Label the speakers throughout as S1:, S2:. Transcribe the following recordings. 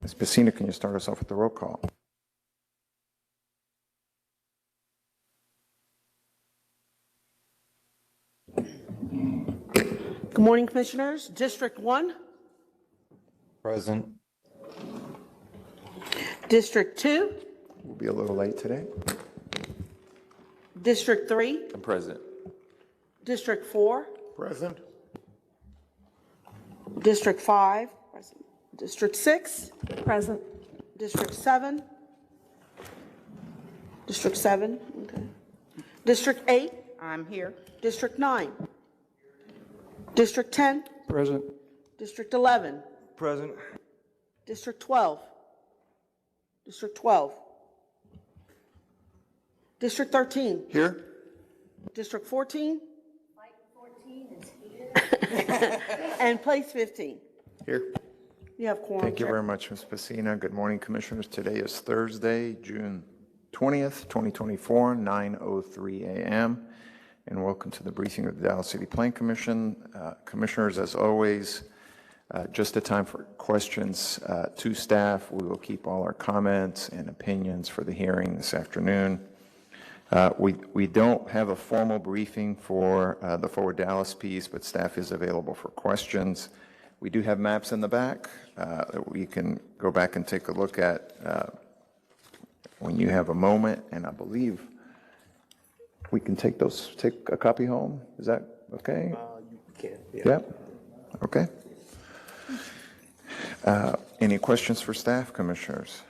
S1: Ms. Pacina, can you start us off with the roll call?
S2: Good morning, Commissioners. District 1.
S3: Present.
S2: District 2.
S1: We'll be a little late today.
S2: District 3.
S3: I'm present.
S2: District 4.
S1: Present.
S2: District 5. Present. District 6.
S4: Present.
S2: District 7. District 7. Okay. District 8.
S4: I'm here.
S2: District 9. District 10.
S3: Present.
S2: District 11.
S3: Present.
S2: District 12. District 12. District 13.
S1: Here?
S2: District 14. Mike 14 is here. And place 15.
S1: Here.
S2: You have quorum.
S1: Thank you
S2: Chair.
S1: very much, Ms. Pacina. Good morning, Commissioners. Today is Thursday, June 20th, 2024, 9:03 a.m. And welcome to the briefing of the Dallas City Plan Commission. Commissioners, as always, just a time for questions to staff. We will keep all our comments and opinions for the hearing this afternoon. We don't have a formal briefing for the Forward Dallas piece, but staff is available for questions. We do have maps in the back that we can go back and take a look at when you have a moment, and I believe we can take a copy home. Is that okay?
S3: You can. Yeah.
S1: Yep. Okay. Any questions for staff, Commissioners?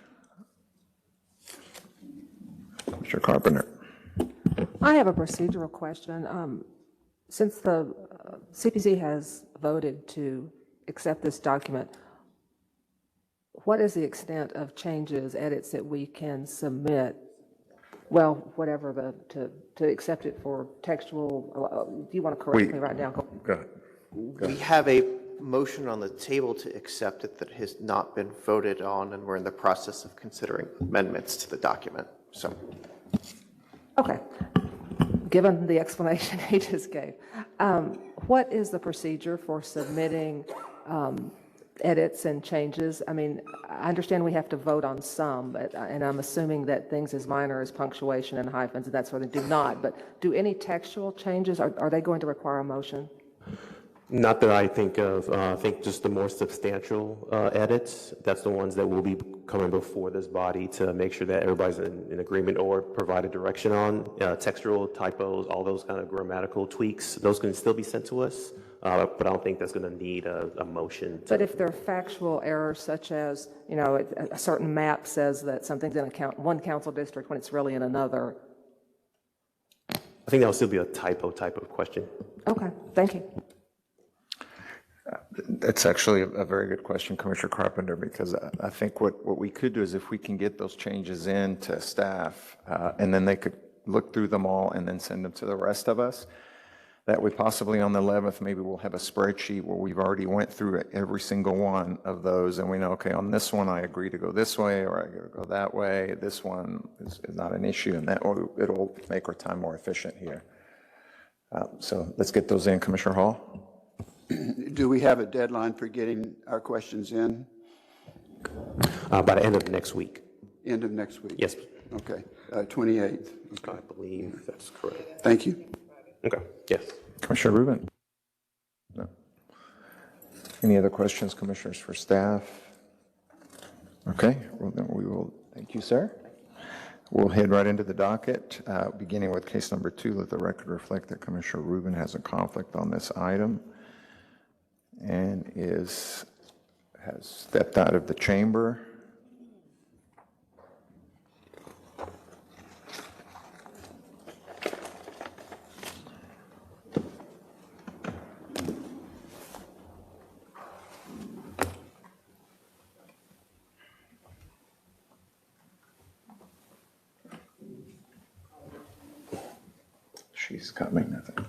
S1: Commissioner Carpenter.
S4: I have a procedural question. Since the CPC has voted to accept this document, what is the extent of changes, edits that we can submit? Well, whatever to accept it for textual. Do you want to correct me right now?
S1: Go ahead.
S5: We have a motion on the table to accept it that has not been voted on, and we're in the process of considering amendments to the document. So,
S4: Okay. Given the explanation he just gave, what is the procedure for submitting edits and changes? I mean, I understand we have to vote on some, but and I'm assuming that things as minor as punctuation and hyphens and that sort of do not. But do any textual changes, are they going to require a motion?
S6: Not that I think of. I think just the more substantial edits, that's the ones that will be coming before this body to make sure that everybody's in agreement or provide a direction on. Textual typos, all those kind of grammatical tweaks, those can still be sent to us, but I don't think that's going to need a motion.
S4: But if there are factual errors such as, you know, a certain map says that something's in one council district when it's really in another.
S6: I think that will still be a typo type of question.
S4: Okay, thank you.
S1: That's actually a very good question, Commissioner Carpenter, because I think what we could do is if we can get those changes in to staff, and then they could look through them all and then send them to the rest of us, that way possibly on the 11th, maybe we'll have a spreadsheet where we've already went through every single one of those, and we know, okay, on this one I agree to go this way, or I go that way. This one is not an issue, and it'll make our time more efficient here. So let's get those in, Commissioner Hall.
S7: Do we have a deadline for getting our questions in?
S6: By the end of next week.
S7: End of next week?
S6: Yes.
S7: Okay, 28th.
S6: I believe that's correct.
S7: Thank you.
S6: Okay, yes.
S1: Commissioner Rubin? No. Any other questions, Commissioners, for staff? Okay, well then we will, thank you, sir. We'll head right into the docket, beginning with case number 2. Let the record reflect that Commissioner Rubin has a conflict on this item and has stepped out of the chamber. She's coming, I think.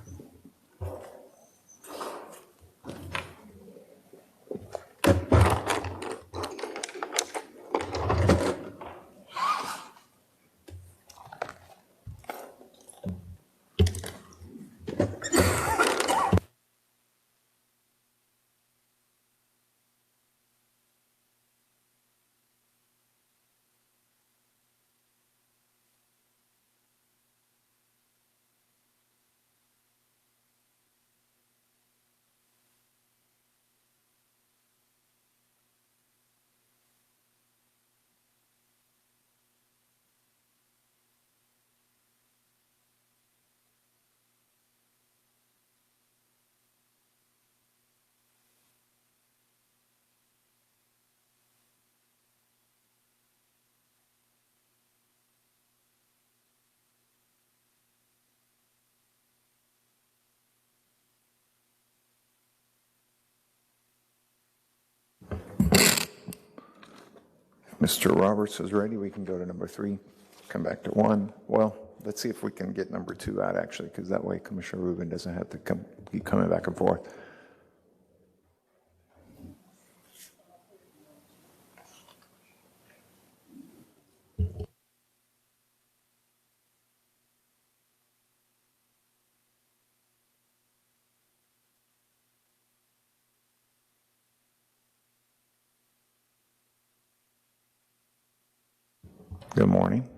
S1: Mr. Roberts is ready. We can go to number 3, come back to 1. Well, let's see if we can get number 2 out, actually, because that way Commissioner Rubin doesn't have to keep coming back and forth. Good morning.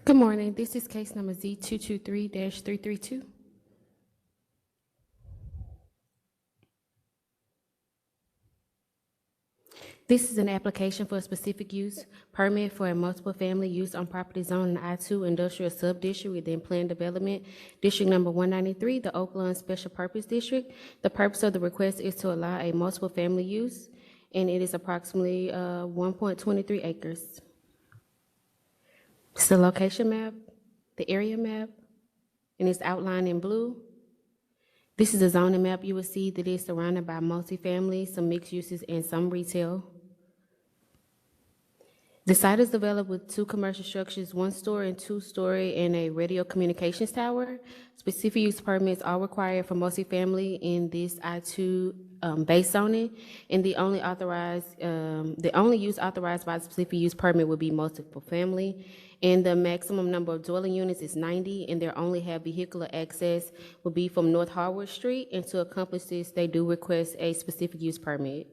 S8: Good morning. This is case number Z223-332. This is an application for a specific use permit for a multiple family use on property zone in I-2 Industrial Subdistrict within Planned Development District Number 193, the Oakland Special Purpose District. The purpose of the request is to allow a multiple family use, and it is approximately 1.23 acres. It's the location map, the area map, and it's outlined in blue. This is a zoning map. You will see that it's surrounded by multifamily, some mixed uses, and some retail. The site is developed with 2 commercial structures, 1-story and 2-story, and a radio communications tower. Specific use permits are required for multifamily in this I-2 base zoning, and the only use authorized by the specific use permit would be multiple family. And the maximum number of dwelling units is 90, and they only have vehicular access will be from North Harvard Street. And to accomplish this, they do request a specific use permit.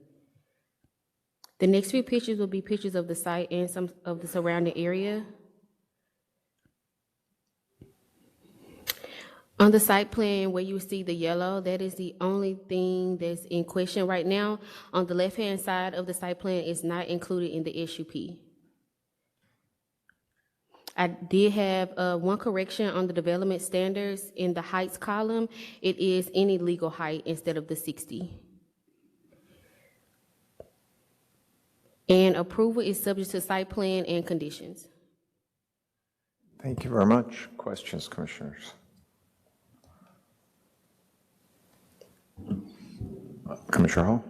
S8: The next few pictures will be pictures of the site and some of the surrounding area. On the site plan where you see the yellow, that is the only thing that's in question right now. On the left-hand side of the site plan is not included in the SUP. I did have one correction on the development standards in the heights column. It is any legal height instead of the 60. And approval is subject to site plan and conditions.
S1: Thank you very much. Questions, commissioners? Commissioner Hall?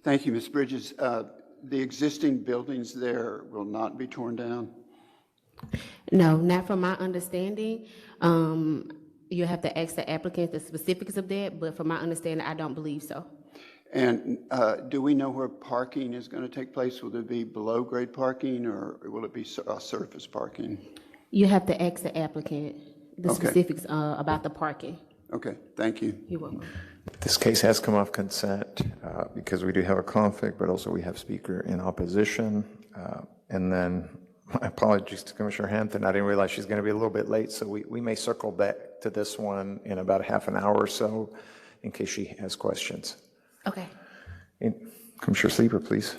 S7: Thank you, Ms. Bridges. The existing buildings there will not be torn down?
S8: No, not from my understanding. You have to ask the applicant the specifics of that, but from my understanding, I don't believe so.
S7: And do we know where parking is going to take place? Will there be below-grade parking, or will it be surface parking?
S8: You have to ask the applicant the
S7: Okay.
S8: specifics about the parking.
S7: Okay, thank you.
S8: You're welcome.
S1: This case has come off consent because we do have a conflict, but also we have speaker in opposition. And then, my apologies to Commissioner Hampton, I didn't realize she's going to be a little bit late, so we may circle back to this one in about half an hour or so in case she has questions.
S8: Okay.
S1: Commissioner Sleeper, please.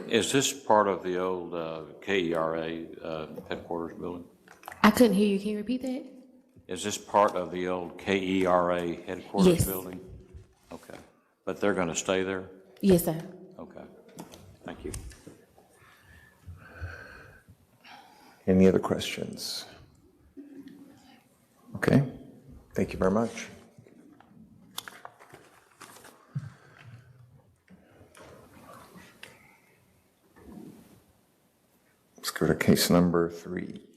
S9: Is this part of the old KERA headquarters building?
S8: I couldn't hear you. Can you repeat that?
S9: Is this part of the old KERA headquarters
S8: Yes.
S9: building? Okay. But they're going to stay there?
S8: Yes, sir.
S9: Okay. Thank you.
S1: Any other questions? Okay, thank you very much. Let's go to case number 3.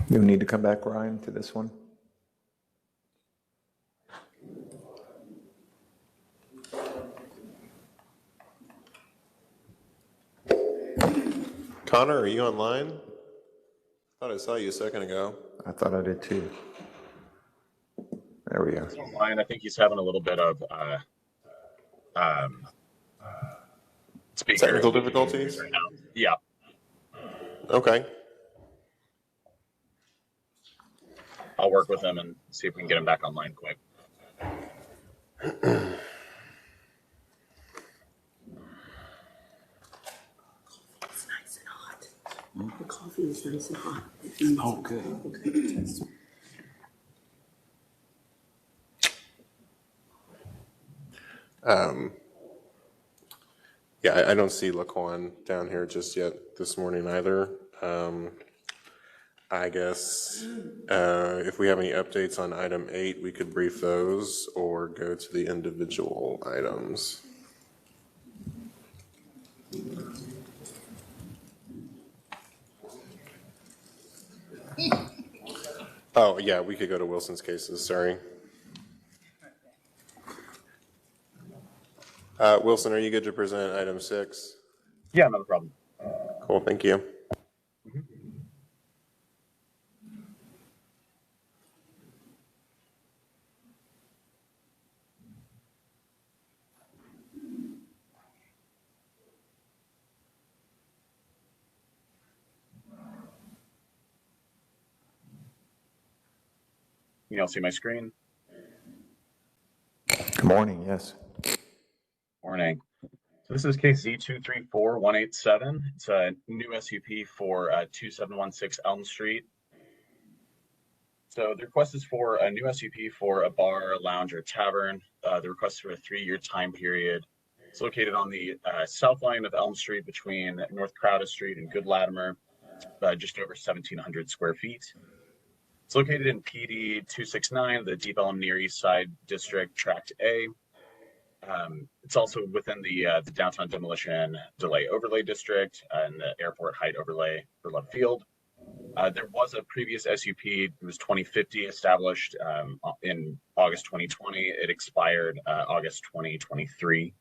S1: You need to come back, Ryan, to this one.
S10: Connor, are you online? Thought I saw you a second ago.
S1: I thought I did too. There we go.
S11: Online, I think he's having a little bit of speaker
S10: Technical difficulties?
S11: right now. Yeah.
S10: Okay.
S11: I'll work with him and see if we can get him back online quick.
S2: It's nice and hot. The coffee is nice and hot.
S9: Oh, good.
S10: Yeah, I don't see Laquan down here just yet this morning either. I guess if we have any updates on item 8, we could brief those or go to the individual items. Oh, yeah, we could go to Wilson's cases, sorry. Wilson, are you good to present item 6?
S11: Yeah, no problem.
S10: Cool, thank you.
S11: You all see my screen?
S1: Good morning, yes.
S11: Morning. So this is case Z234187. It's a new SUP for 2716 Elm Street. So the request is for a new SUP for a bar, lounge, or tavern. The request is for a 3-year time period. It's located on the south line of Elm Street between North Crowder Street and Good Latimer, just over 1,700 square feet. It's located in PD 269, the Deep Elm Near East Side District, Tract A. It's also within the Downtown Demolition Delay Overlay District and the Airport Height Overlay for Love Field. There was a previous SUP, it was 2050, established in August 2020. It expired August 2023.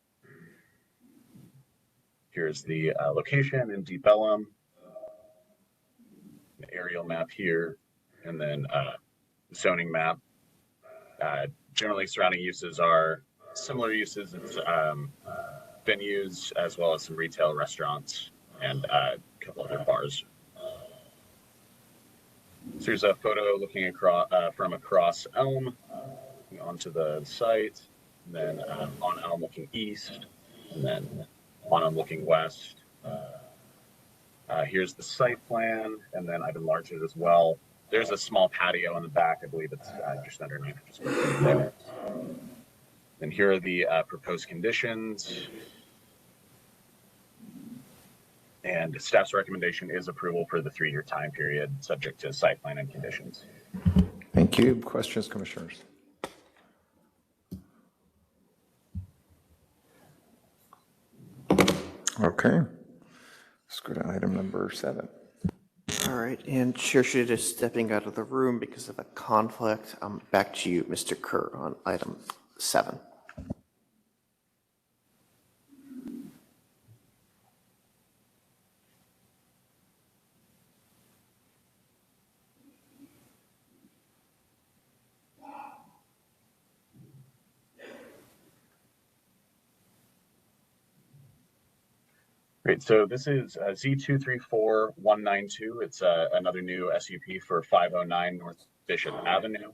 S11: Here's the location in Deep Ellum, the aerial map here, and then zoning map. Generally, surrounding uses are similar uses. It's venues as well as some retail restaurants and a couple other bars. So here's a photo looking across from across Elm onto the site, and then on Elm looking east, and then on Elm looking west. Here's the site plan, and then I've enlarged it as well. There's a small patio in the back. I believe it's just under 900 square feet there. And here are the proposed conditions. And staff's recommendation is approval for the 3-year time period, subject to site plan and conditions.
S1: Thank you. Questions, commissioners? Okay. Let's go to item number 7.
S5: All right, and Chair Shute is stepping out of the room because of a conflict. Back to you, Mr. Kerr, on item 7.
S11: Great, so this is Z234192. It's another new SUP for 509 North Bishop Avenue.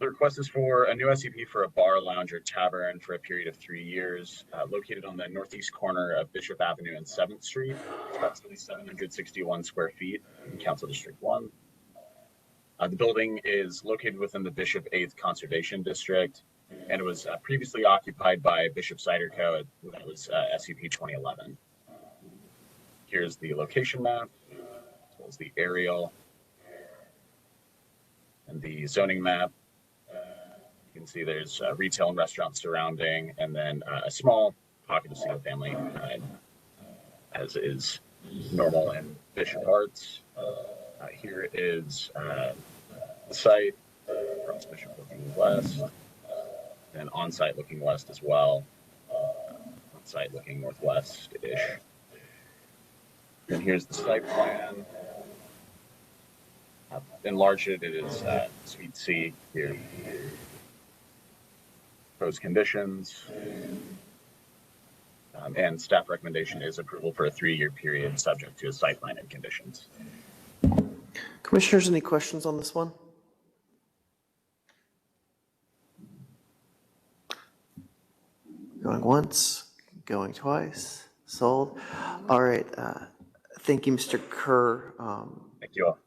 S11: the request is for a new SUP for a bar, lounge, or tavern for a period of 3 years, located on the northeast corner of Bishop Avenue and 7th Street. It's approximately 761 square feet in Council District 1. The building is located within the Bishop 8th Conservation District, and it was previously occupied by Bishop Cider Co. That was SUP 2011. Here's the location map, as well as the aerial and the zoning map. You can see there's retail and restaurants surrounding, and then a small pocket of single family, as is normal in Bishop Arts. Here is the site, across Bishop looking west, and on-site looking west as well, on-site looking northwest-ish. And here's the site plan. Enlarge it, it is Suite C here. Proposed conditions. And staff recommendation is approval for a 3-year period subject to a site plan and conditions.
S5: Commissioners, any questions on this one? Going once, going twice, sold. All right, thank you, Mr. Kerr.
S11: Thank you all.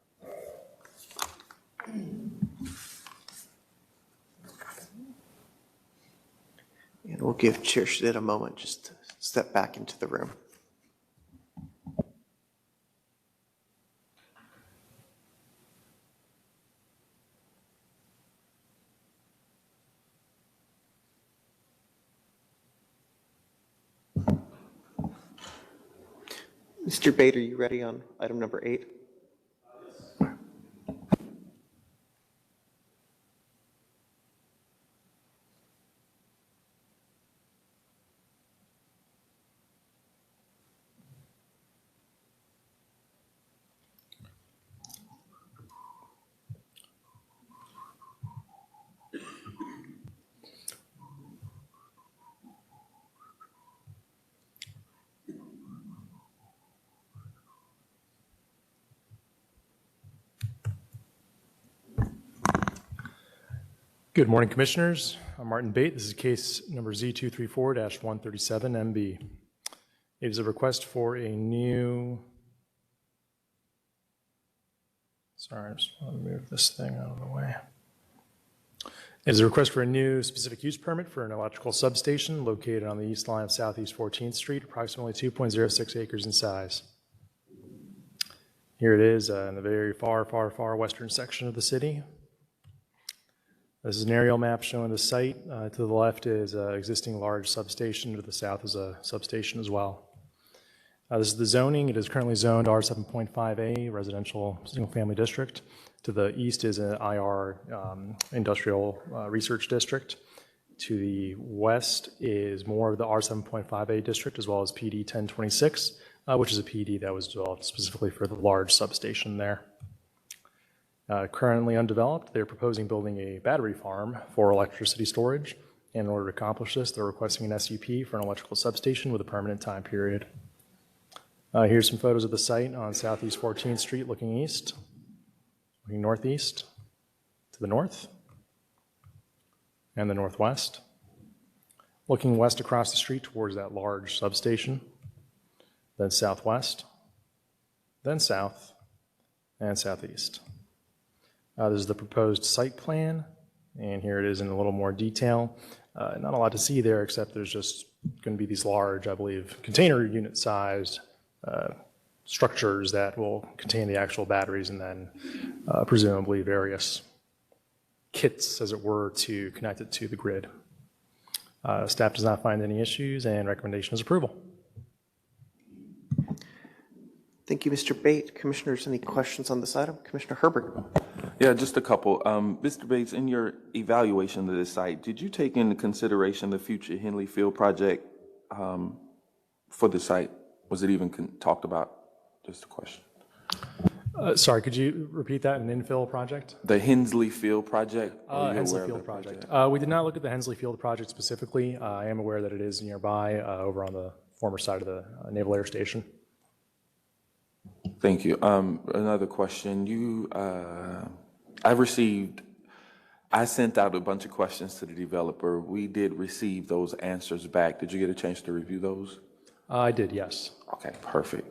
S5: And we'll give Chair Schmidt a moment just to step back into the room. Mr. Bate, are you ready on item number 8?
S12: Good morning, Commissioners. I'm Martin Bate. This is case number Z234-137MB. It is a request for a new, sorry, I just want to move this thing out of the way. It is a request for a new specific use permit for an electrical substation located on the east line of Southeast 14th Street, approximately 2.06 acres in size. Here it is in the very far western section of the city. This is an aerial map showing the site. To the left is an existing large substation. To the south is a substation as well. This is the zoning. It is currently zoned R7.5A, residential single-family district. To the east is an IR, industrial research district. To the west is more of the R7.5A district, as well as PD 1026, which is a PD that was developed specifically for the large substation there. Currently undeveloped, they're proposing building a battery farm for electricity storage. And in order to accomplish this, they're requesting an SUP for an electrical substation with a permanent time period. Here's some photos of the site on Southeast 14th Street looking east, looking northeast, to the north, and the northwest. Looking west across the street towards that large substation, then southwest, then south, and southeast. This is the proposed site plan, and here it is in a little more detail. Not a lot to see there, except there's just going to be these large, I believe, container unit sized structures that will contain the actual batteries, and then presumably various kits, as it were, to connect it to the grid. Staff does not find any issues, and recommendation is approval.
S5: Thank you, Mr. Bate. Commissioners, any questions on this item? Commissioner Herbert.
S13: Yeah, just a couple. Mr. Bates, in your evaluation of this site, did you take into consideration the future Henley Field project for the site? Was it even talked about? Just a question.
S12: Sorry, could you repeat that? An infill project?
S13: The Hensley Field project?
S12: Hensley Field project. We did not look at the Hensley Field project specifically. I am aware that it is nearby over on the former side of the Naval Air Station.
S13: Thank you. Another question. I've received I sent out a bunch of questions to the developer. We did receive those answers back. Did you get a chance to review those?
S12: I did, yes.
S13: Okay, perfect.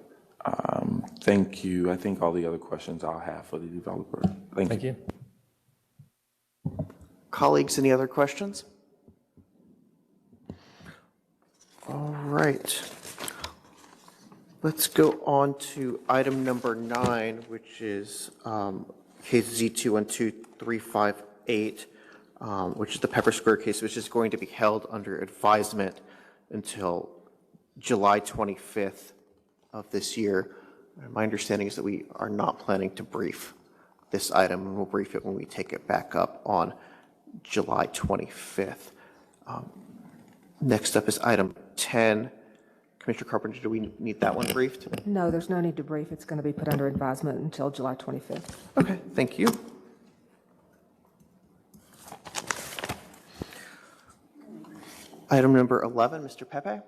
S13: Thank you. I think all the other questions I'll have for the developer.
S12: Thank you.
S5: Colleagues, any other questions? All right. Let's go on to item number 9, which is case Z212358, which is the Pepper Square case, which is going to be held under advisement until July 25th of this year. My understanding is that we are not planning to brief this item, and we'll brief it when we take it back up on July 25th. Next up is item 10. Commissioner Carpenter, do we need that one briefed?
S4: No, there's no need to brief. It's going to be put under advisement until July 25th.
S5: Okay, thank you. Item number 11, Mr. Pepe.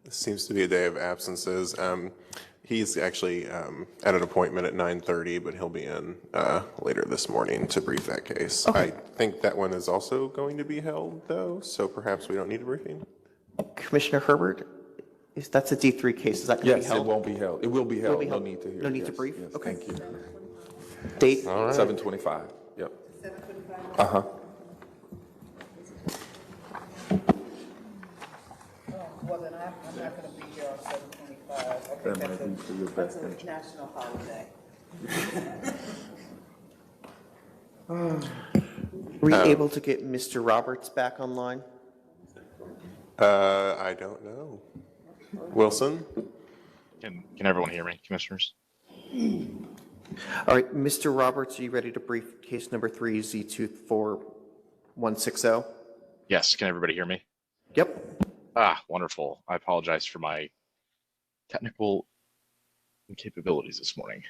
S10: This seems to be a day of absences. He's actually at an appointment at 9:30, but he'll be in later this morning to brief that case.
S5: Okay.
S10: I think that one is also going to be held, though, so perhaps we don't need a briefing.
S5: Commissioner Herbert, that's a D3 case. Is that going to be
S13: Yes,
S5: held?
S13: it won't be held. It will be held.
S5: be
S13: No
S5: held.
S13: need to hear.
S5: No need to
S13: Yes,
S5: brief?
S13: yes,
S5: Okay.
S13: Thank you.
S5: Date?
S13: 7:25. Yep. 7:25? Uh-huh.
S2: Well, then I'm not going to be here on 7/25.
S13: That might be for your best
S2: That's
S13: interest.
S2: a national holiday.
S5: Were you able to get Mr. Roberts back online?
S10: I don't know. Wilson?
S14: Can everyone hear me, commissioners?
S5: All right, Mr. Roberts, are you ready to brief case number 3, Z24160?
S14: Yes, can everybody hear me?
S5: Yep.
S14: Wonderful. I apologize for my technical incapabilities this morning.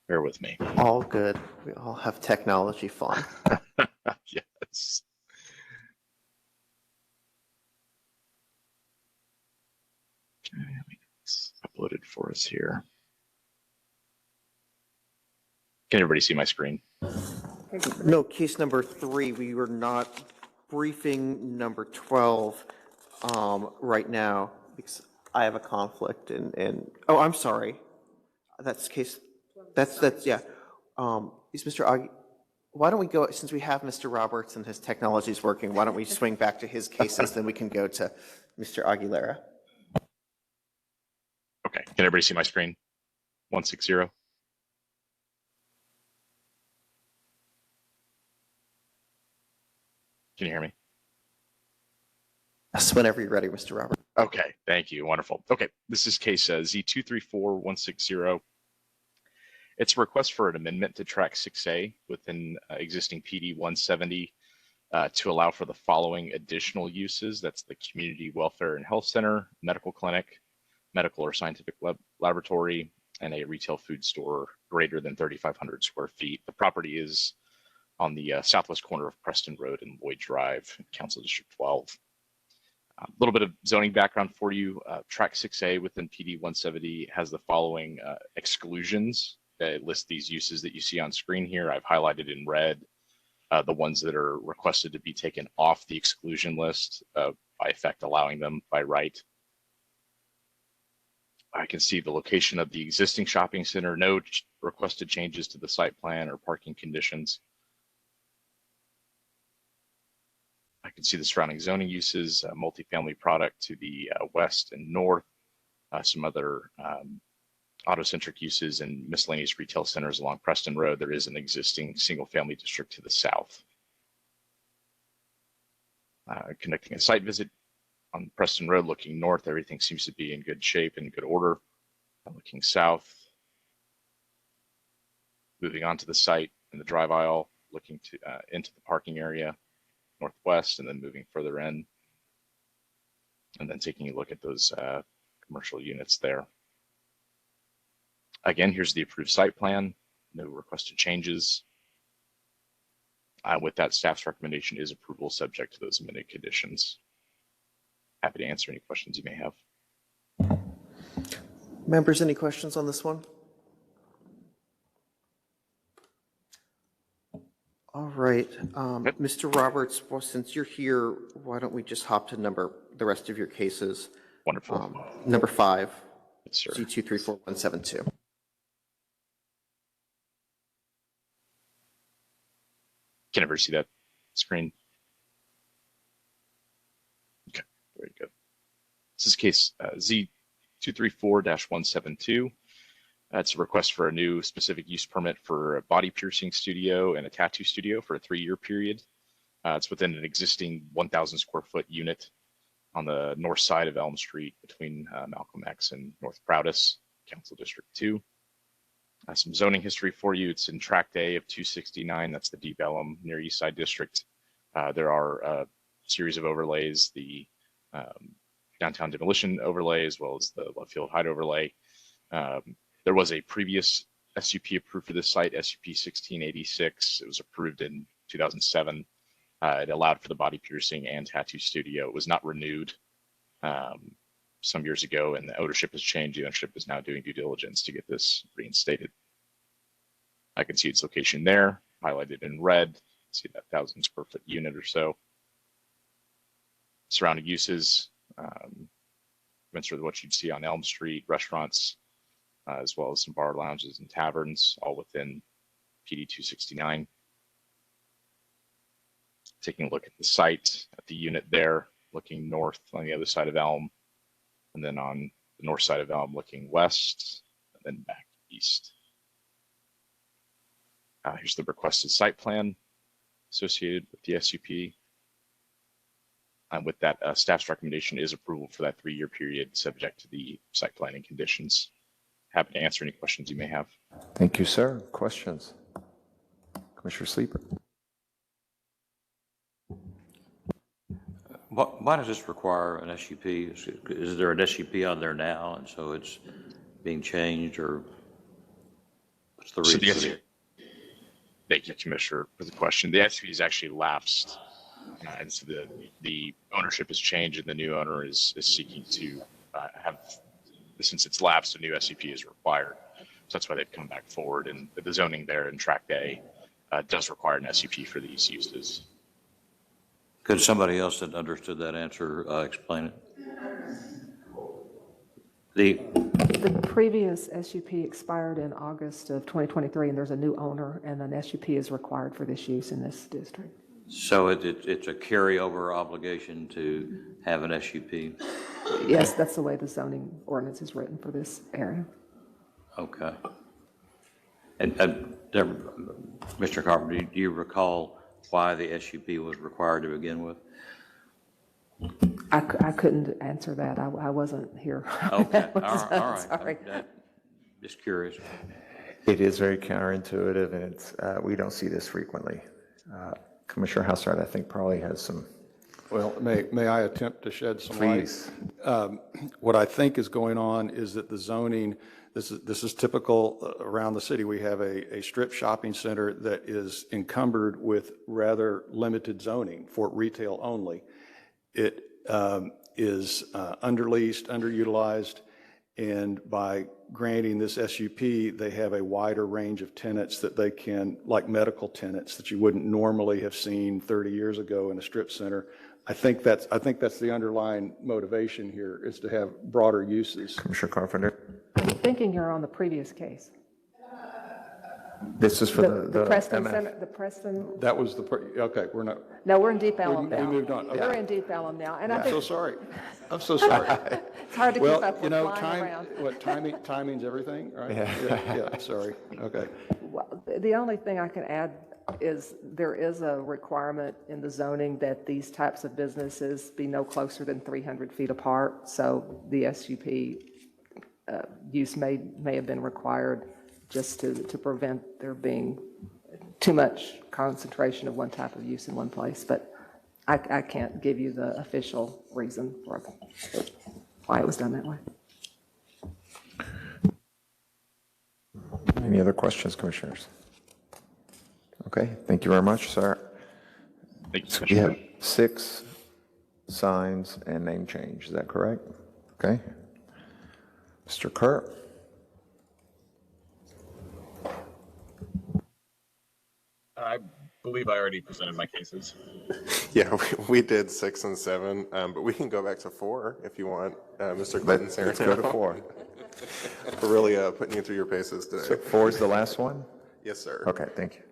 S14: Bear with me.
S5: All good. We all have technology fun.
S14: Yes. Okay, it's uploaded for us here. Can everybody see my screen?
S5: No, case number 3, we were not briefing number 12 right now because I have a conflict and oh, I'm sorry. That's case, that's, yeah. Is Mr. Augie, why don't we go, since we have Mr. Roberts and his technology is working, why don't we swing back to his cases, then we can go to Mr. Aguilera.
S14: Okay, can everybody see my screen? 160. Can you hear me?
S5: Yes, whenever you're ready, Mr. Roberts.
S14: Okay, thank you. Wonderful. Okay, this is case Z234160. It's a request for an amendment to Track 6A within existing PD 170 to allow for the following additional uses. That's the Community Welfare and Health Center, Medical Clinic, Medical or Scientific Laboratory, and a retail food store greater than 3,500 square feet. The property is on the southwest corner of Preston Road and Lloyd Drive, Council District 12. A little bit of zoning background for you. Track 6A within PD 170 has the following exclusions. It lists these uses that you see on screen here. I've highlighted in red the ones that are requested to be taken off the exclusion list, by effect allowing them by right. I can see the location of the existing shopping center, no requested changes to the site plan or parking conditions. I can see the surrounding zoning uses, multifamily product to the west and north, some other auto-centric uses and miscellaneous retail centers along Preston Road. There is an existing single-family district to the south. Conducting a site visit on Preston Road, looking north, everything seems to be in good shape and good order. Looking south, moving onto the site in the drive aisle, looking to into the parking area, northwest, and then moving further in, and then taking a look at those commercial units there. Again, here's the approved site plan, no requested changes. With that, staff's recommendation is approval subject to those amended conditions. Happy to answer any questions you may have.
S5: Members, any questions on this one? All right, Mr. Roberts, well, since you're here, why don't we just hop to the rest of your cases?
S14: Wonderful.
S5: Number 5,
S14: Yes, sir.
S5: C234172.
S14: Can everybody see that screen? Okay, very good. This is case Z234-172. It's a request for a new specific use permit for a body piercing studio and a tattoo studio for a 3-year period. It's within an existing 1,000 square foot unit on the north side of Elm Street between Malcolm X and North Proudus, Council District 2. Some zoning history for you. It's in Tract A of 269. That's the Deep Ellum near East Side District. There are a series of overlays, the downtown demolition overlay, as well as the left field height overlay. There was a previous SUP approved for this site, SUP 1686. It was approved in 2007. It allowed for the body piercing and tattoo studio. It was not renewed some years ago, and the ownership has changed. The ownership is now doing due diligence to get this reinstated. I can see its location there, highlighted in red. See that 1,000 square foot unit or so. Surrounding uses, commensurate with what you'd see on Elm Street, restaurants, as well as some bar lounges and taverns, all within PD 269. Taking a look at the site, at the unit there, looking north on the other side of Elm, and then on the north side of Elm looking west, and then back east. Here's the requested site plan associated with the SUP. And with that, staff's recommendation is approval for that 3-year period, subject to the site planning conditions. Happy to answer any questions you may have.
S1: Thank you, sir. Questions? Commissioner Sleeper.
S9: Why does this require an SUP? Is there an SUP on there now, and so it's being changed, or what's the reason?
S14: Thank you, Commissioner, for the question. The SUP has actually lapsed, and so the ownership has changed, and the new owner is seeking to have, since it's lapsed, a new SUP is required. So that's why they've come back forward, and the zoning there in Tract A does require an SUP for these uses.
S9: Could somebody else that understood that answer explain it?
S4: The previous SUP expired in August of 2023, and there's a new owner, and an SUP is required for this use in this district.
S9: So it's a carryover obligation to have an SUP?
S4: Yes, that's the way the zoning ordinance is written for this area.
S9: Okay. And Mr. Carpenter, do you recall why the SUP was required to begin with?
S4: I couldn't answer that. I wasn't here.
S9: Okay, all right.
S4: Sorry.
S9: Just curious.
S1: It is very counterintuitive, and it's we don't see this frequently. Commissioner Hassard, I think, probably has some.
S15: Well, may I attempt to shed some light?
S1: Please.
S15: What I think is going on is that the zoning, this is typical around the city. We have a strip shopping center that is encumbered with rather limited zoning for retail only. It is underleased, underutilized, and by granting this SUP, they have a wider range of tenants that they can, like medical tenants that you wouldn't normally have seen 30 years ago in a strip center. I think that's the underlying motivation here, is to have broader uses.
S1: Commissioner Carpenter.
S4: I'm thinking you're on the previous case.
S1: This is for the
S4: Preston
S1: MF.
S4: Center, the Preston.
S15: That was okay, we're not.
S4: No, we're in Deep Ellum now.
S15: We moved on. Okay.
S4: We're in Deep Ellum now, and I
S15: I'm
S4: think
S15: so sorry. I'm so sorry.
S4: it's hard to keep up with
S15: Well, you know,
S4: flying around.
S15: timing's everything, right? Yeah, sorry. Okay.
S4: Well, the only thing I can add is there is a requirement in the zoning that these types of businesses be no closer than 300 feet apart. So the SUP use may have been required just to prevent there being too much concentration of one type of use in one place. But I can't give you the official reason for why it was done that way.
S1: Any other questions, commissioners? Okay, thank you very much, sir.
S14: Thank you,
S1: So we
S14: Commissioner.
S1: have 6 signs and name change, is that correct? Okay. Mr. Kerr.
S11: I believe I already presented my cases.
S10: Yeah, we did 6 and 7, but we can go back to 4 if you want, Mr. Clinton.
S1: Let's go to 4.
S10: We're really putting you through your paces today.
S1: So 4 is the last one?
S10: Yes, sir.
S1: Okay, thank you.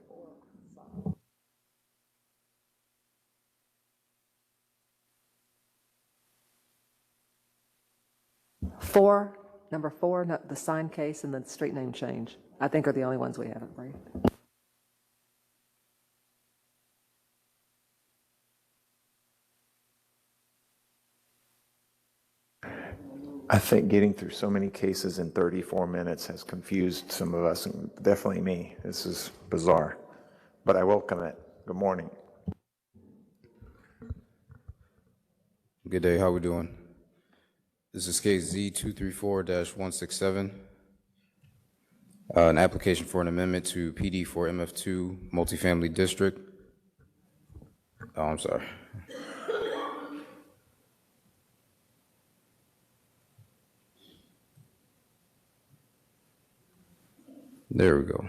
S4: Number 4, the sign case and the street name change, I think are the only ones we haven't briefed.
S1: I think getting through so many cases in 34 minutes has confused some of us, and definitely me. This is bizarre, but I welcome it. Good morning.
S16: Good day, how we doing? This is case Z234-167, an application for an amendment to PD for MF2 multifamily district. Oh, I'm sorry. There we go.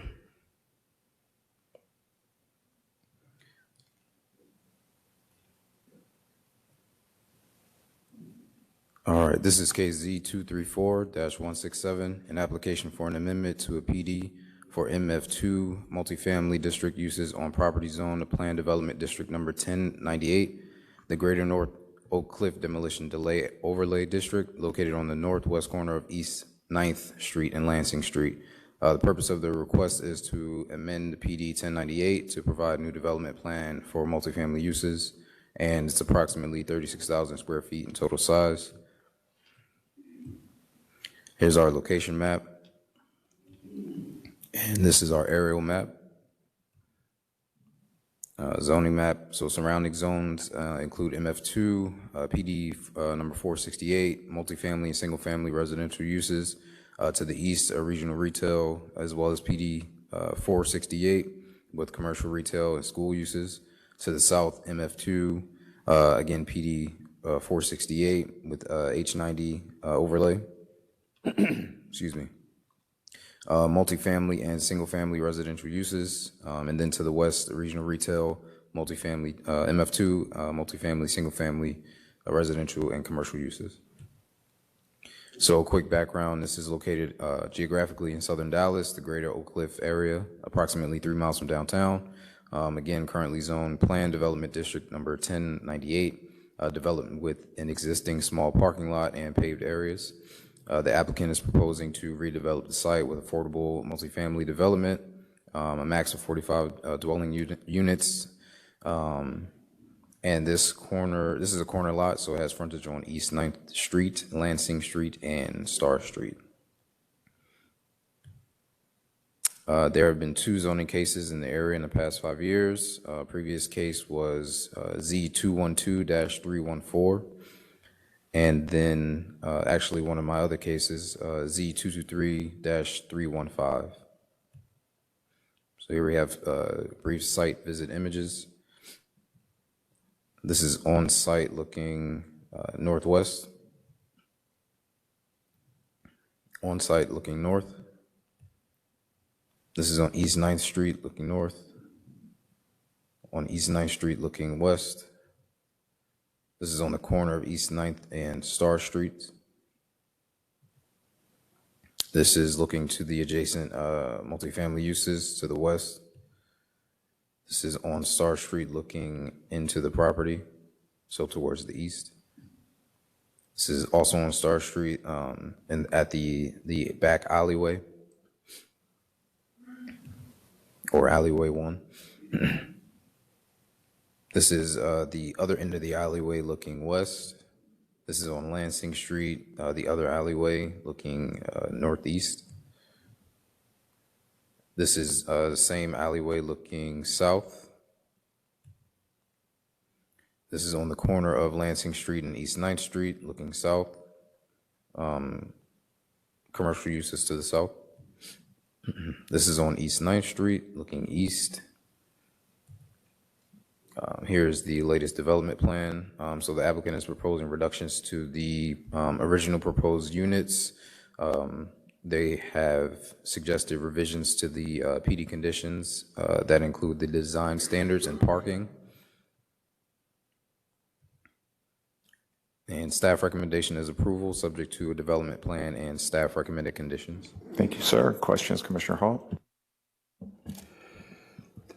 S16: All right, this is case Z234-167, an application for an amendment to a PD for MF2 multifamily district uses on property zone of Plan Development District Number 1098, the Greater North Oak Cliff Demolition Delay Overlay District, located on the northwest corner of East 9th Street and Lansing Street. The purpose of the request is to amend the PD 1098 to provide new development plan for multifamily uses, and it's approximately 36,000 square feet in total size. Here's our location map, and this is our aerial map. Zoning map, so surrounding zones include MF2, PD number 468, multifamily and single-family residential uses. To the east, regional retail, as well as PD 468 with commercial retail and school uses. To the south, MF2, again, PD 468 with H90 overlay. Excuse me. Multifamily and single-family residential uses. And then to the west, regional retail, multifamily, MF2, multifamily, single-family, residential and commercial uses. So a quick background, this is located geographically in southern Dallas, the greater Oak Cliff area, approximately 3 miles from downtown. Again, currently zoned Plan Development District Number 1098, development with an existing small parking lot and paved areas. The applicant is proposing to redevelop the site with affordable multifamily development, a max of 45 dwelling units. And this is a corner lot, so it has frontage on East 9th Street, Lansing Street, and Star Street. There have been 2 zoning cases in the area in the past 5 years. Previous case was Z212-314. And then actually one of my other cases, Z223-315. So here we have brief site visit images. This is on site looking northwest. On site looking north. This is on East 9th Street looking north. On East 9th Street looking west. This is on the corner of East 9th and Star Street. This is looking to the adjacent multifamily uses to the west. This is on Star Street looking into the property, so towards the east. This is also on Star Street and at the back alleyway, or alleyway 1. This is the other end of the alleyway looking west. This is on Lansing Street, the other alleyway looking northeast. This is the same alleyway looking south. This is on the corner of Lansing Street and East 9th Street looking south. Commercial uses to the south. This is on East 9th Street looking east. Here's the latest development plan. So the applicant is proposing reductions to the original proposed units They have suggested revisions to the PD conditions that include the design standards and parking. And staff recommendation is approval, subject to a development plan and staff recommended conditions.
S1: Thank you, sir. Questions, Commissioner Hall?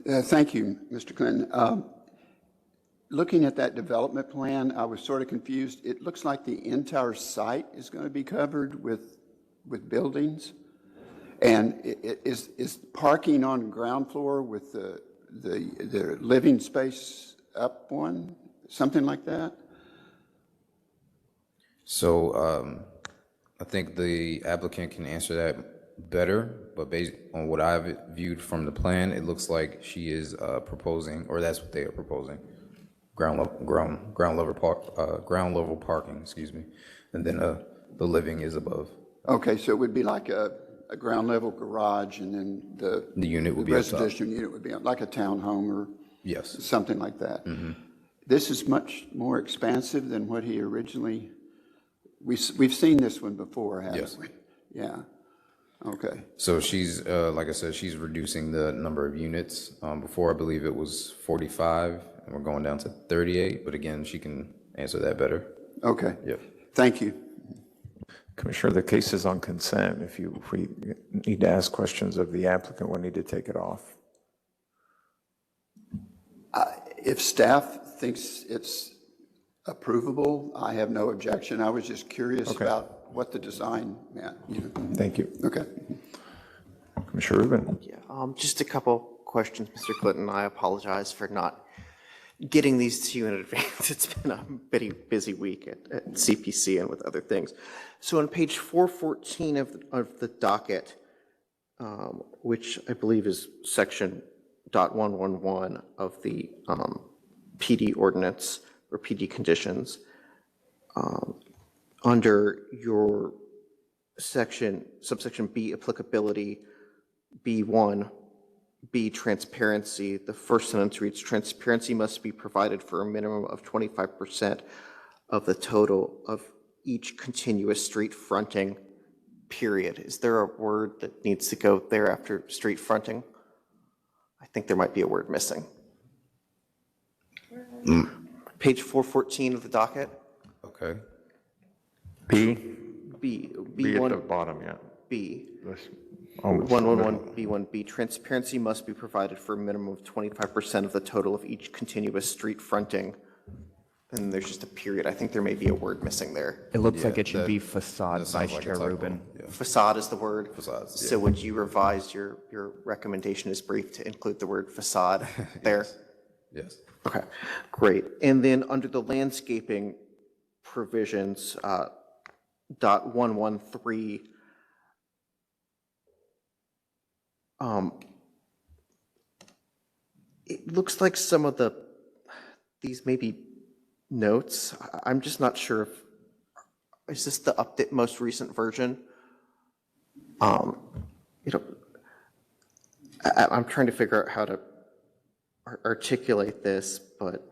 S7: Thank you, Mr. Clinton. Looking at that development plan, I was sort of confused. It looks like the entire site is going to be covered with buildings. And is parking on ground floor with the living space up one, something like that?
S16: So I think the applicant can answer that better, but based on what I've viewed from the plan, it looks like she is proposing, or that's what they are proposing, ground level parking, excuse me, and then the living is above.
S7: Okay, so it would be like a ground level garage, and then
S16: The unit would be up top.
S7: residential unit would be like a townhome or
S16: Yes.
S7: something like that.
S16: Mhm.
S7: This is much more expansive than what he originally, we've seen this one before, haven't
S16: Yes.
S7: we? Yeah, okay.
S16: So she's, like I said, she's reducing the number of units. Before, I believe it was 45, and we're going down to 38, but again, she can answer that better.
S7: Okay.
S16: Yep.
S7: Thank you.
S1: Commissioner, the case is on consent. If we need to ask questions of the applicant, we'll need to take it off.
S7: If staff thinks it's approvable, I have no objection. I was just curious
S1: Okay.
S7: about what the design meant.
S1: Thank you.
S7: Okay.
S1: Commissioner Rubin?
S5: Just a couple questions, Mr. Clinton. I apologize for not getting these to you in advance. It's been a pretty busy week at CPC and with other things. So on page 414 of the docket, which I believe is section .111 of the PD ordinance or PD conditions, under your subsection B, applicability, B1, B, transparency, the first sentence reads, transparency must be provided for a minimum of 25% of the total of each continuous street fronting, period. Is there a word that needs to go there after street fronting? I think there might be a word missing. Page 414 of the docket.
S16: Okay.
S1: B?
S5: B
S1: B at
S5: one
S1: the bottom, yeah.
S5: B.
S1: Almost
S5: 111B1B, transparency must be provided for a minimum of 25% of the total of each continuous street fronting. And there's just a period. I think there may be a word missing there.
S17: It looks like it should be facade, Vice Chair Rubin.
S5: Facade is the word.
S16: Facades,
S5: So would you revise your recommendation as brief to include the word facade there?
S16: Yes.
S5: Okay, great. And then under the landscaping provisions, .113, it looks like some of these may be notes. I'm just not sure if, is this the most recent version? You know, I'm trying to figure out how to articulate this, but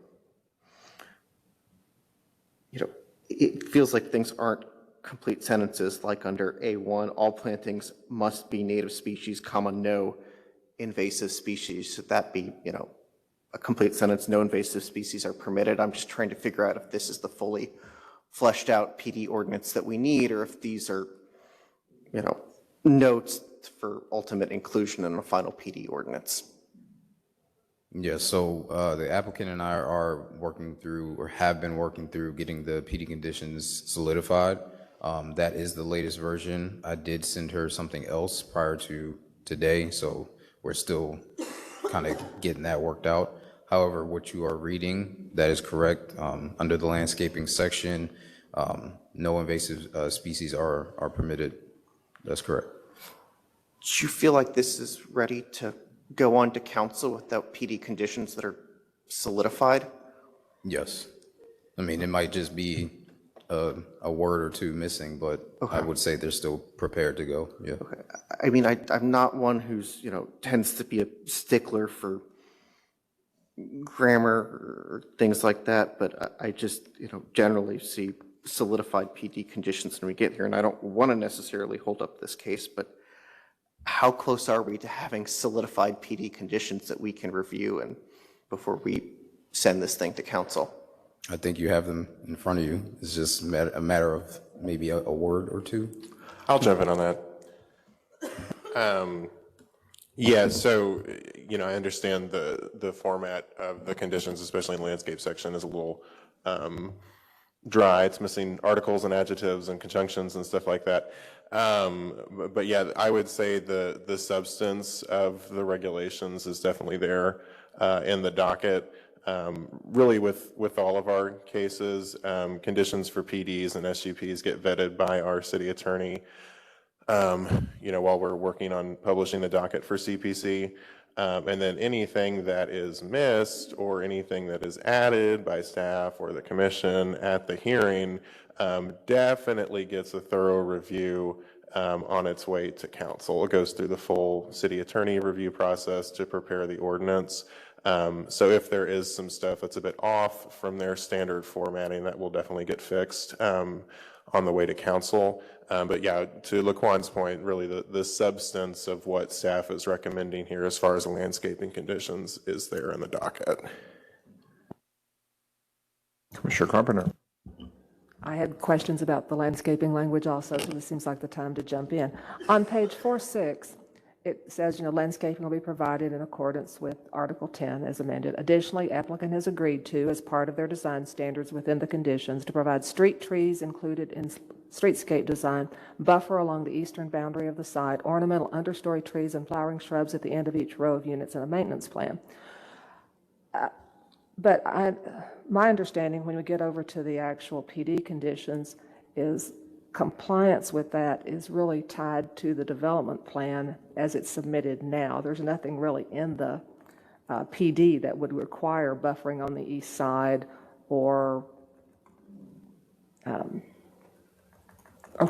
S5: you know, it feels like things aren't complete sentences, like under A1, all plantings must be native species, comma, no invasive species. Should that be, you know, a complete sentence, no invasive species are permitted? I'm just trying to figure out if this is the fully fleshed out PD ordinance that we need, or if these are, you know, notes for ultimate inclusion in a final PD ordinance.
S16: Yeah, so the applicant and I are working through, or have been working through, getting the PD conditions solidified. That is the latest version. I did send her something else prior to today, so we're still kind of getting that worked out. However, what you are reading, that is correct. Under the landscaping section, no invasive species are permitted. That's correct.
S5: Do you feel like this is ready to go on to council without PD conditions that are solidified?
S16: Yes. I mean, it might just be a word or two missing, but I would say they're still prepared to go. Yeah.
S5: Okay. I mean, I'm not one who's, you know, tends to be a stickler for grammar or things like that, but I just, you know, generally see solidified PD conditions when we get here, and I don't want to necessarily hold up this case, but how close are we to having solidified PD conditions that we can review and before we send this thing to council?
S16: I think you have them in front of you. It's just a matter of maybe a word or two.
S10: I'll jump in on that. Yeah, so, I understand the format of the conditions, especially in the landscape section, is a little dry. It's missing articles and adjectives and conjunctions and stuff like that. But yeah, I would say the substance of the regulations is definitely there in the docket. Really with all of our cases, conditions for PDs and SUPs get vetted by our city attorney, while we're working on publishing the docket for CPC. And then anything that is missed or anything that is added by staff or the commission at the hearing definitely gets a thorough review on its way to council. It goes through the full city attorney review process to prepare the ordinance. So if there is some stuff that's a bit off from their standard formatting, that will definitely get fixed on the way to council. But yeah, to Laquan's point, really the substance of what staff is recommending here as far as landscaping conditions is there in the docket.
S1: Commissioner Carpenter.
S4: I had questions about the landscaping language also, so this seems like the time to jump in. On page 4.6, it says, landscaping will be provided in accordance with Article 10 as amended. Additionally, applicant has agreed to, as part of their design standards within the conditions, to provide street trees included in streetscape design, buffer along the eastern boundary of the site, ornamental understory trees and flowering shrubs at the end of each row of units, and a maintenance plan. But my understanding when we get over to the actual PD conditions is compliance with that is really tied to the development plan as it's submitted now. There's nothing really in the PD that would require buffering on the east side or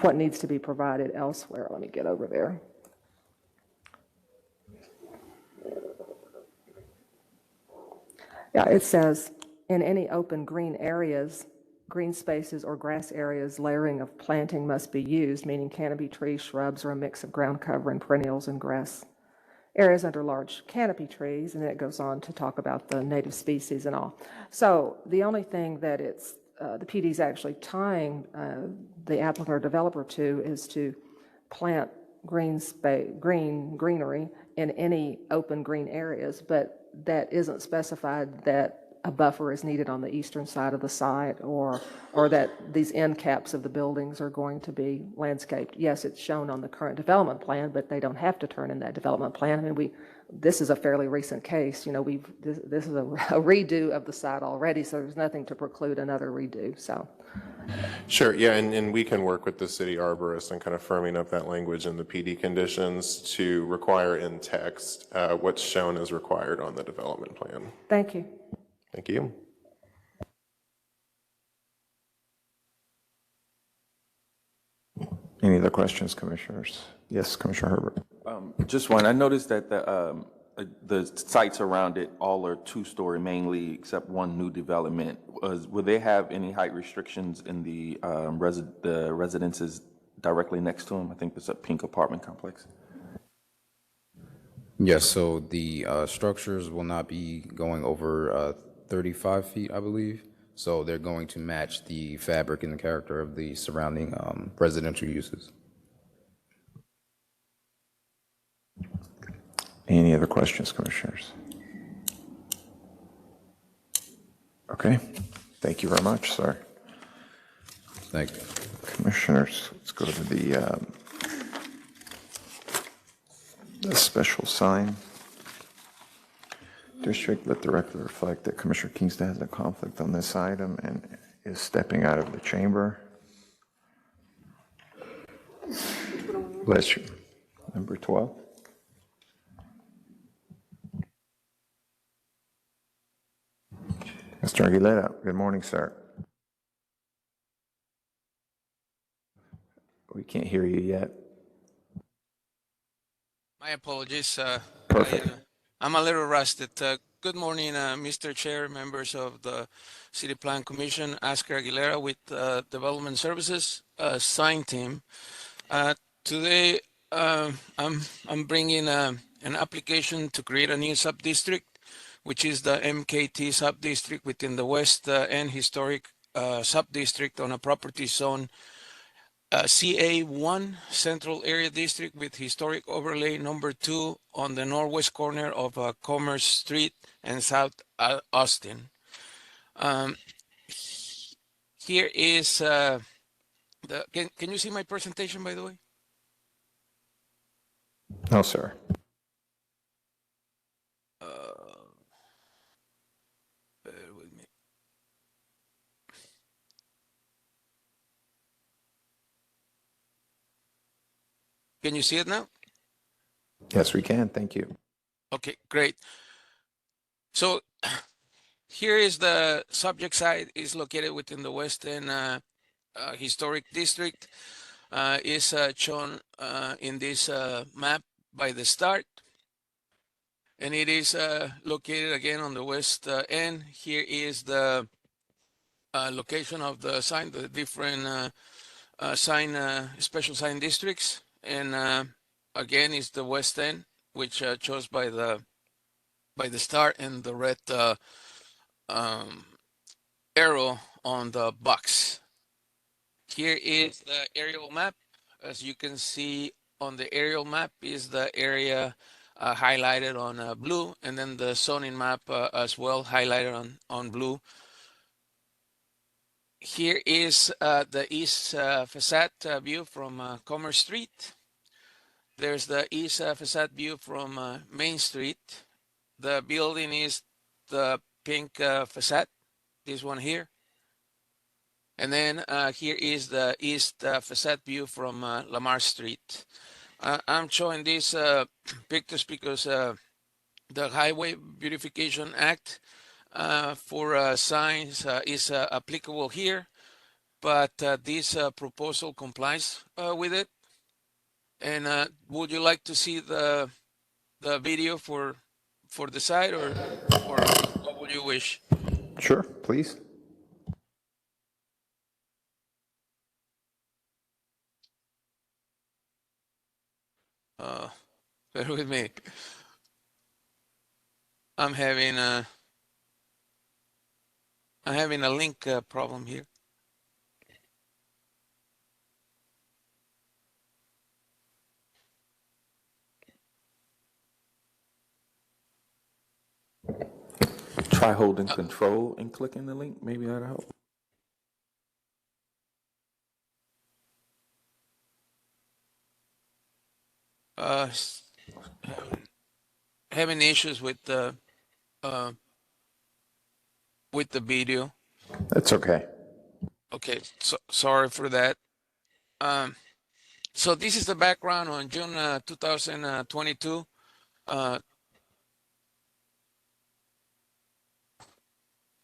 S4: what needs to be provided elsewhere. Let me get over there. Yeah, it says, in any open green areas, green spaces or grass areas, layering of planting must be used, meaning canopy trees, shrubs, or a mix of ground cover and perennials and grass areas under large canopy trees. And then it goes on to talk about the native species and all. So the only thing that the PD is actually tying the applicant or developer to is to plant greenery in any open green areas, but that isn't specified that a buffer is needed on the eastern side of the site or that these end caps of the buildings are going to be landscaped. Yes, it's shown on the current development plan, but they don't have to turn in that development plan. I mean, this is a fairly recent case. This is a redo of the site already, so there's nothing to preclude another redo. So.
S10: Sure, yeah, and we can work with the city arborist and kind of firming up that language in the PD conditions to require in text what's shown as required on the development plan.
S4: Thank you.
S10: Thank you.
S1: Any other questions, commissioners? Yes, Commissioner Herbert.
S13: Just one. I noticed that the sites around it all are two-story mainly, except one new development. Will they have any height restrictions in the residences directly next to them? I think there's a pink apartment complex.
S16: Yes, so the structures will not be going over 35 feet, I believe. So they're going to match the fabric and the character of the surrounding residential uses.
S1: Any other questions, commissioners? Okay, thank you very much, sir.
S16: Thank you.
S1: Commissioners, let's go to the special sign. District, let the record reflect that Commissioner Kingston has a conflict on this item and is stepping out of the chamber. Bless you. Number 12. Mr. Aguilera, good morning, sir. We can't hear you yet.
S18: My apologies.
S1: Perfect.
S18: I'm a little rusted. Good morning, Mr. Chair, members of the City Plan Commission. Oscar Aguilera with Development Services Sign Team. Today, I'm bringing an application to create a new sub-district, which is the MKT sub-district within the West End Historic sub-district on a property zone CA1 Central Area District with historic overlay number 2 on the northwest corner of Commerce Street and South Austin. Here is can you see my presentation, by the way?
S1: No, sir.
S18: Bear with me. Can you see it now?
S1: Yes, we can. Thank you.
S18: Okay, great. So here is the subject site is located within the West End Historic District. Is shown in this map by the start. And it is located again on the West End. Here is the location of the sign, the different special sign districts. And again is the West End, which chose by the star and the red arrow on the box. Here is the aerial map. As you can see on the aerial map is the area highlighted on blue, and then the zoning map as well highlighted on blue. Here is the east facade view from Commerce Street. There's the east facade view from Main Street. The building is the pink facade, this one here. And then here is the east facade view from Lamar Street. I'm showing these pictures because the Highway Beautification Act for signs is applicable here, but this proposal complies with it. And would you like to see the video for the site, or what would you wish?
S1: Sure, please.
S18: Bear with me. I'm having a link problem here.
S13: Try holding control and clicking the link. Maybe that'll help.
S18: Having issues with the video.
S1: That's okay.
S18: Okay, so sorry for that. So this is the background on June 2022. It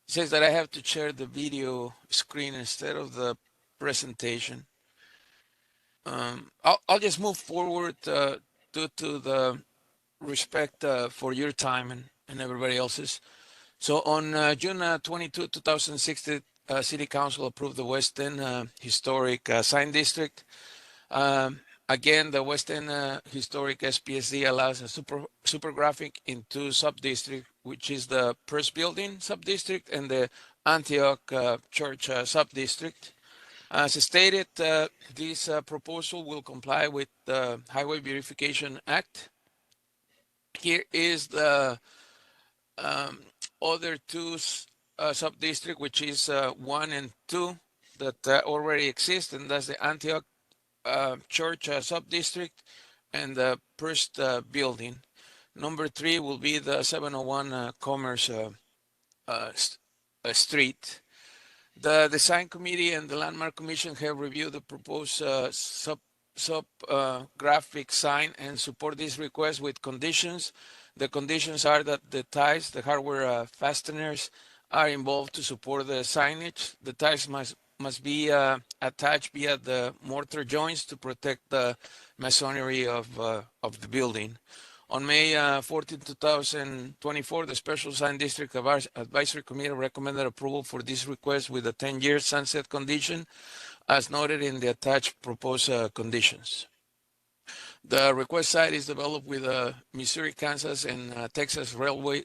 S18: says that I have to share the video screen instead of the presentation. I'll just move forward due to the respect for your time and everybody else's. So on June 22, 2016, City Council approved the West End Historic Sign District. Again, the West End Historic SPSD allows a super graphic in two sub-districts, which is the First Building sub-district and the Antioch Church sub-district. As stated, this proposal will comply with the Highway Beautification Act. Here is the other two sub-district, which is 1 and 2 that already exist, and that's the Antioch Church sub-district and the First Building. Number 3 will be the 701 Commerce Street. The Design Committee and the Landmark Commission have reviewed the proposed graphic sign and support this request with conditions. The conditions are that the ties, the hardware fasteners, are involved to support the signage. The ties must be attached via the mortar joints to protect the masonry of the building. On May 14, 2024, the Special Sign District Advisory Committee recommended approval for this request with a 10-year sunset condition, as noted in the attached proposed conditions. The request site is developed with Missouri, Kansas, and Texas Railway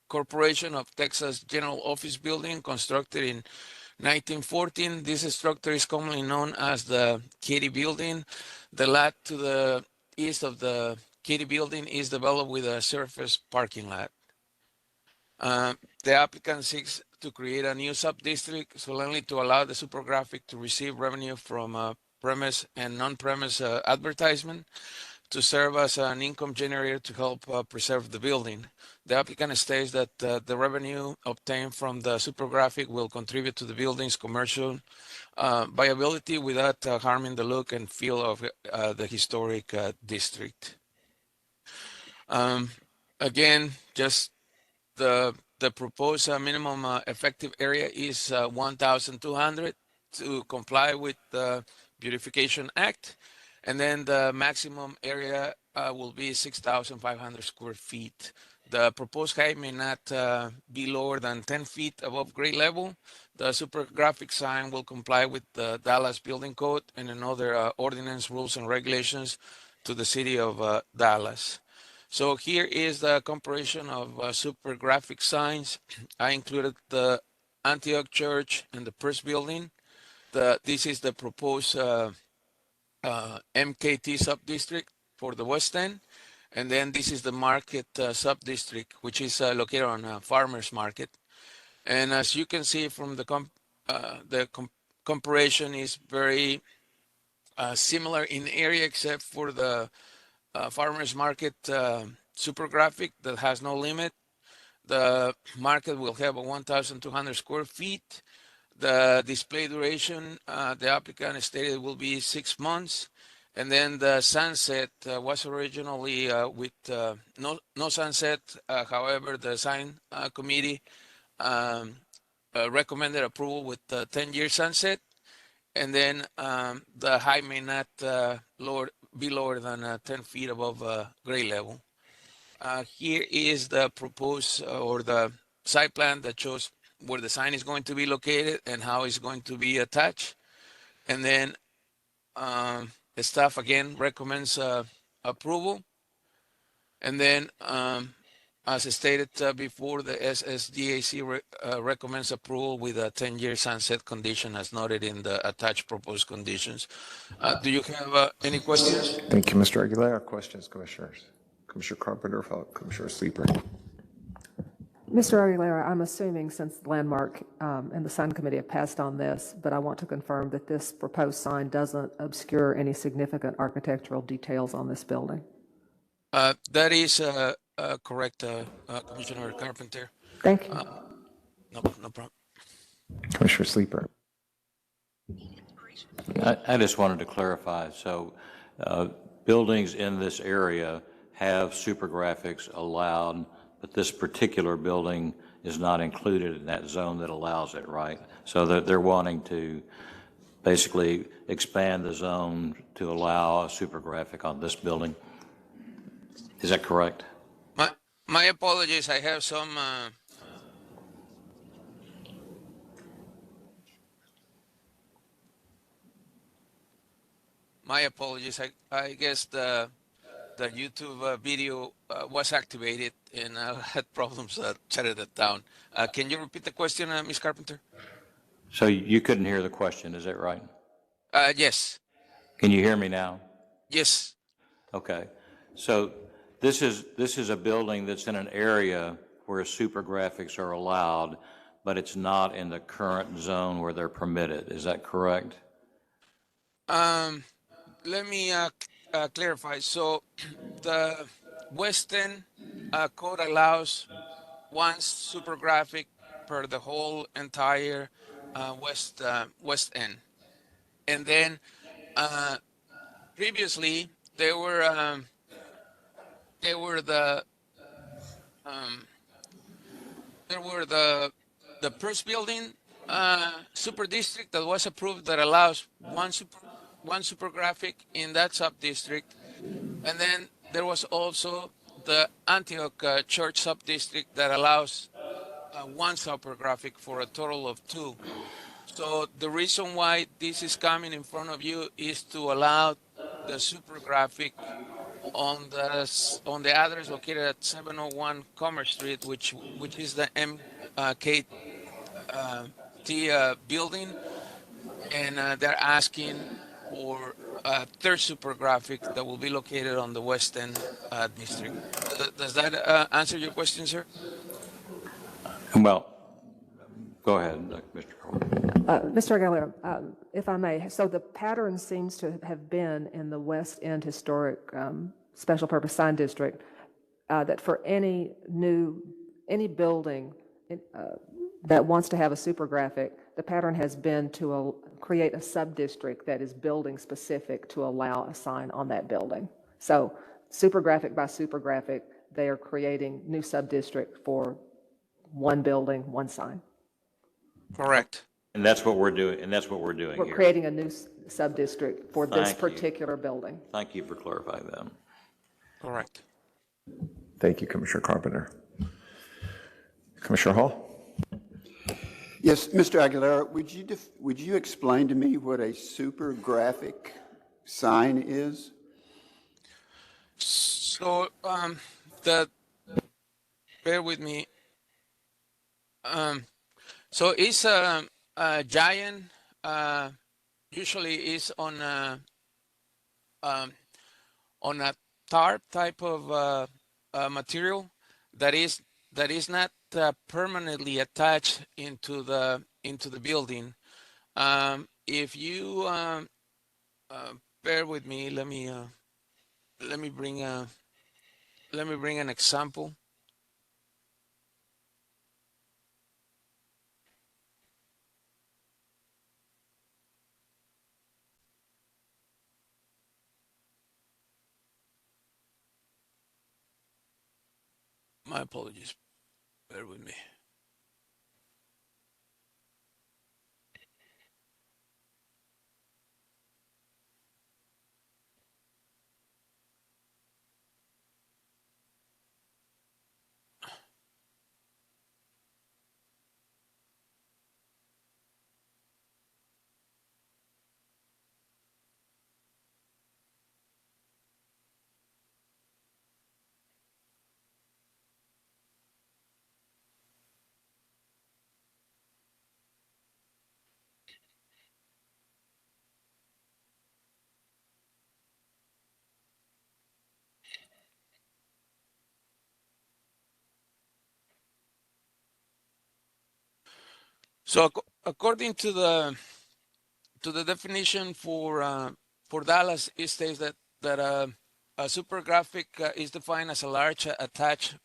S18: Corporation of Texas General Office Building, constructed in 1914. This structure is commonly known as the Katy Building. The lot to the east of the Katy Building is developed with a surface parking lot. The applicant seeks to create a new sub-district solely to allow the supergraphic to receive revenue from premise and non-premise advertisement to serve as an income generator to help preserve the building. The applicant states that the revenue obtained from the supergraphic will contribute to the building's commercial viability without harming the look and feel of the historic district. Again, just the proposed minimum effective area is 1,200 to comply with the Beautification Act, and then the maximum area will be 6,500 square feet. The proposed height may not be lower than 10 feet above grade level. The supergraphic sign will comply with the Dallas Building Code and another ordinance, rules, and regulations to the city of Dallas. So here is the comparison of supergraphic signs. I included the Antioch Church and the Press Building. This is the proposed MKT sub-district for the West End. And then this is the Market sub-district, which is located on Farmers Market. And as you can see from the comparison is very similar in area, except for the Farmers Market supergraphic that has no limit. The market will have a 1,200 square feet. The display duration, the applicant stated, will be 6 months. And then the sunset was originally with no sunset. However, the sign committee recommended approval with 10-year sunset. And then the height may not be lower than 10 feet above grade level. Here is the proposed or the site plan that shows where the sign is going to be located and how it's going to be attached. And then the staff again recommends approval. And then as stated before, the SSDAC recommends approval with a 10-year sunset condition as noted in the attached proposed conditions. Do you have any questions?
S1: Thank you, Mr. Aguilera. Questions, Commissioners? Commissioner Carpenter, followed Commissioner Sleeper.
S4: Mr. Aguilera, I'm assuming since the Landmark and the Sign Committee have passed on this, but I want to confirm that this proposed sign doesn't obscure any significant architectural details on this building.
S18: That is correct, Commissioner Carpenter.
S4: Thank you.
S18: No problem.
S1: Commissioner Sleeper.
S9: I just wanted to clarify. So buildings in this area have supergraphics allowed, but this particular building is not included in that zone that allows it, right? So they're wanting to basically expand the zone to allow a supergraphic on this building. Is that correct?
S18: My apologies. I have some. My apologies. I guess the YouTube video was activated and I had problems shutting it down. Can you repeat the question, Ms. Carpenter?
S9: So you couldn't hear the question, is that right?
S18: Yes.
S9: Can you hear me now?
S18: Yes.
S9: Okay. So this is a building that's in an area where supergraphics are allowed, but it's not in the current zone where they're permitted. Is that correct?
S18: Let me clarify. So the Western code allows one supergraphic per the whole entire West End. And then previously there were the Press Building super district that was approved that allows one supergraphic in that sub-district. And then there was also the Antioch Church subdistrict that allows one supergraphic for a total of two. So the reason why this is coming in front of you is to allow the supergraphic on the address located at 701 Commerce Street, which is the MKT building, and they're asking for a third supergraphic that will be located on the West End district. Does that answer your question, sir?
S9: Well, go ahead, Mr. Cole.
S4: Mr. Aguilera, if I may, so the pattern seems to have been in the West End Historic Special Purpose Sign District that for any building that wants to have a supergraphic, the pattern has been to create a sub-district that is building specific to allow a sign on that building. So supergraphic by supergraphic, they are creating new sub-district for one building, one sign.
S18: Correct.
S9: And that's what we're doing,
S4: We're
S9: here.
S4: creating a new sub-district for this
S9: Thank you.
S4: particular building.
S9: Thank you for clarifying that.
S18: Correct.
S1: Thank you, Commissioner Carpenter. Commissioner Hall?
S7: Yes, Mr. Aguilera, would you explain to me what a supergraphic sign is?
S18: So bear with me. So it's a giant. Usually is on a tarp type of material that is not permanently attached into the building. If you bear with me, let me bring an example. My apologies. Bear with me. So according to the definition for Dallas, it states that a supergraphic is defined as a large attached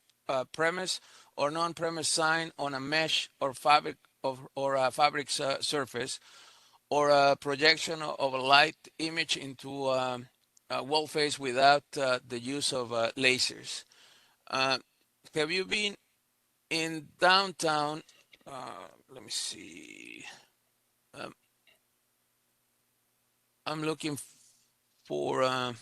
S18: premise or non-premise sign on a mesh or fabric or a fabric surface, or a projection of a light image into a wall face without the use of lasers. Have you been in downtown? Let me see. I'm looking for an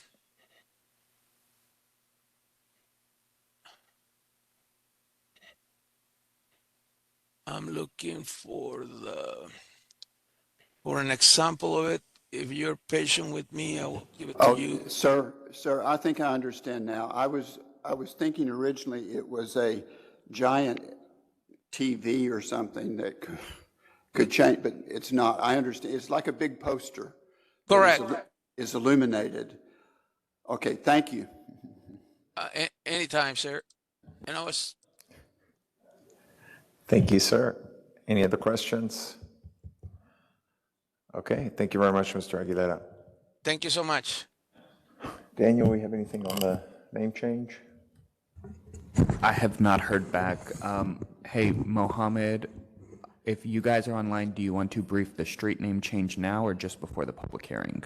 S18: example of it. If you're patient with me, I will give it to you.
S7: Sir, I think I understand now. I was thinking originally it was a giant TV or something that could change, but it's not. I understand. It's like a big poster.
S18: Correct.
S7: It's illuminated. Okay, thank you.
S18: Anytime, sir.
S1: Thank you, sir. Any other questions? Okay, thank you very much, Mr. Aguilera.
S18: Thank you so much.
S1: Daniel, we have anything on the name change?
S17: I have not heard back. Hey, Mohammed, if you guys are online, do you want to brief the street name change now or just before the public hearing?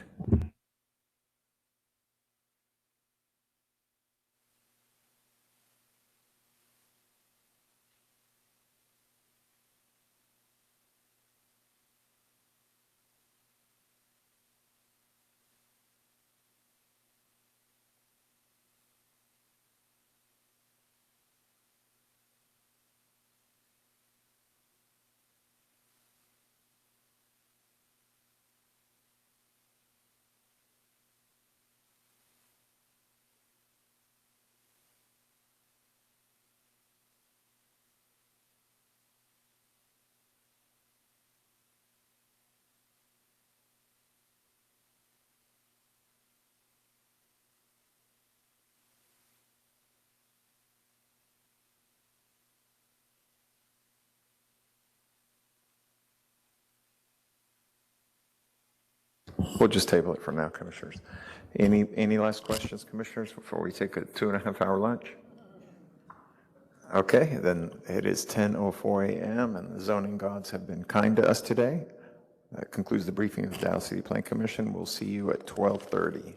S1: We'll just table it for now, Commissioners. Any last questions, Commissioners, before we take a 2.5-hour lunch? Okay, then it is 10:04 a.m. and the zoning gods have been kind to us today. That concludes the briefing of the Dallas City Plan Commission. We'll see you at 12:30.